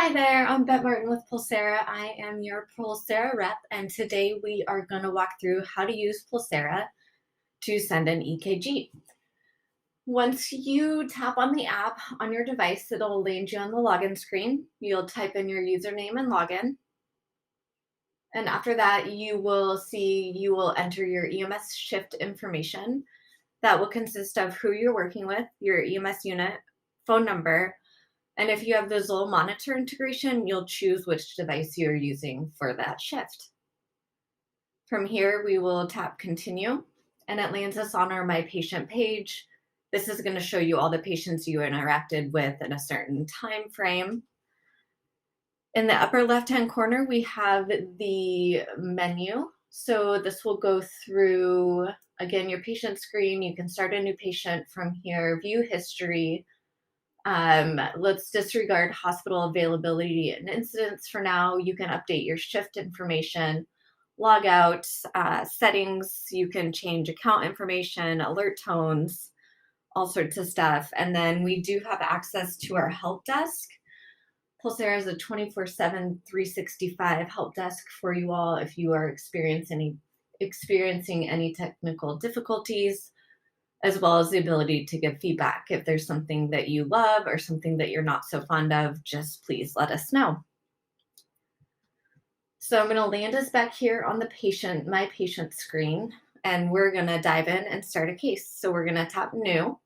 Hi there, I'm Beth Martin with Pulsara. I am your Pulsara rep, and today we are going to walk through how to use Pulsara to send an EKG. Once you tap on the app on your device, it'll land you on the login screen. You'll type in your username and login. And after that, you will enter your EMS shift information. That will consist of who you're working with, your EMS unit, phone number, and if you have the Zoll monitor integration, you'll choose which device you're using for that shift. From here, we will tap continue, and it lands us on our My Patient page. This is going to show you all the patients you interacted with in a certain time frame. In the upper left-hand corner, we have the menu. So this will go through, again, your patient screen. You can start a new patient from here, view history. Let's disregard hospital availability and incidents for now. You can update your shift information, log out, settings. You can change account information, alert tones, all sorts of stuff. And then we do have access to our help desk. Pulsara is a 24/7, 365 help desk for you all if you are experiencing any technical difficulties, as well as the ability to give feedback. If there's something that you love or something that you're not so fond of, just please let us know. So I'm going to land us back here on the My Patient screen, and we're going to dive in and start a case. So we're going to tap New.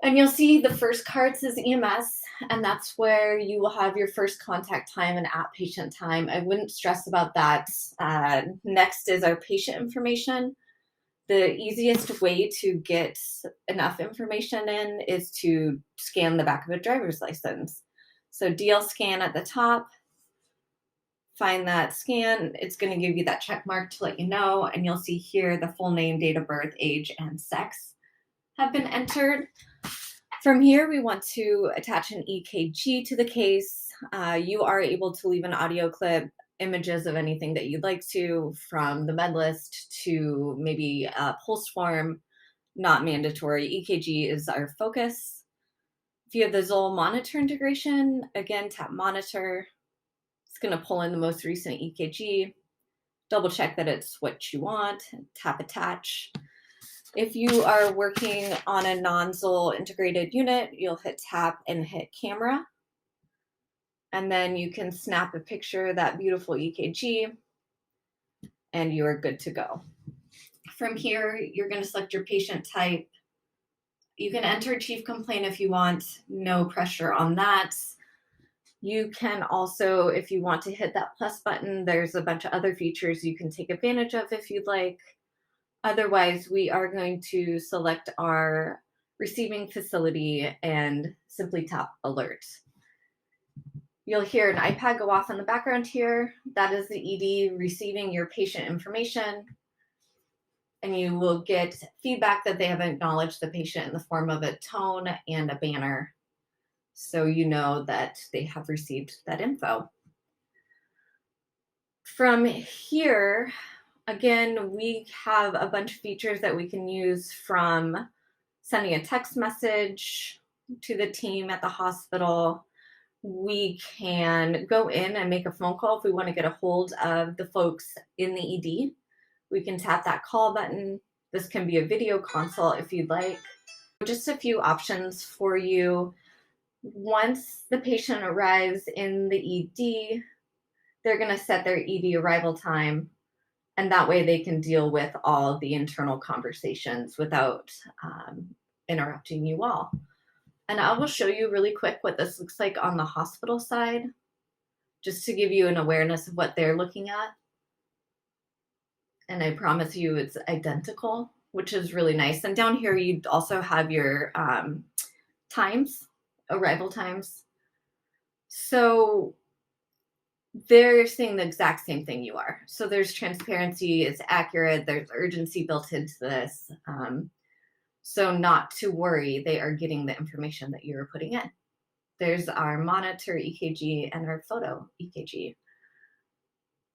And you'll see the first card says EMS, and that's where you will have your first contact time and at patient time. I wouldn't stress about that. Next is our patient information. The easiest way to get enough information in is to scan the back of a driver's license. So DL scan at the top, find that scan. It's going to give you that check mark to let you know, and you'll see here the full name, date of birth, age, and sex have been entered. From here, we want to attach an EKG to the case. You are able to leave an audio clip, images of anything that you'd like to, from the med list to maybe a pulse form, not mandatory. EKG is our focus. If you have the Zoll monitor integration, again, tap monitor. It's going to pull in the most recent EKG. Double check that it's what you want, tap attach. If you are working on a non-Zoll integrated unit, you'll hit tap and hit camera. And then you can snap a picture of that beautiful EKG, and you are good to go. From here, you're going to select your patient type. You can enter chief complaint if you want, no pressure on that. You can also, if you want to hit that plus button, there's a bunch of other features you can take advantage of if you'd like. Otherwise, we are going to select our receiving facility and simply tap alert. You'll hear an iPad go off in the background here. That is the ED receiving your patient information. And you will get feedback that they have acknowledged the patient in the form of a tone and a banner. So you know that they have received that info. From here, again, we have a bunch of features that we can use, from sending a text message to the team at the hospital. We can go in and make a phone call if we want to get a hold of the folks in the ED. We can tap that call button. This can be a video consult if you'd like. Just a few options for you. Once the patient arrives in the ED, they're going to set their ED arrival time, and that way they can deal with all the internal conversations without interrupting you all. And I will show you really quick what this looks like on the hospital side, just to give you an awareness of what they're looking at. And I promise you it's identical, which is really nice. And down here, you also have your times, arrival times. So they're saying the exact same thing you are. So there's transparency, it's accurate, there's urgency built into this. So not to worry, they are getting the information that you're putting in. There's our monitor EKG and our photo EKG.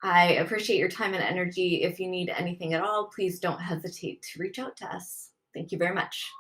I appreciate your time and energy. If you need anything at all, please don't hesitate to reach out to us. Thank you very much.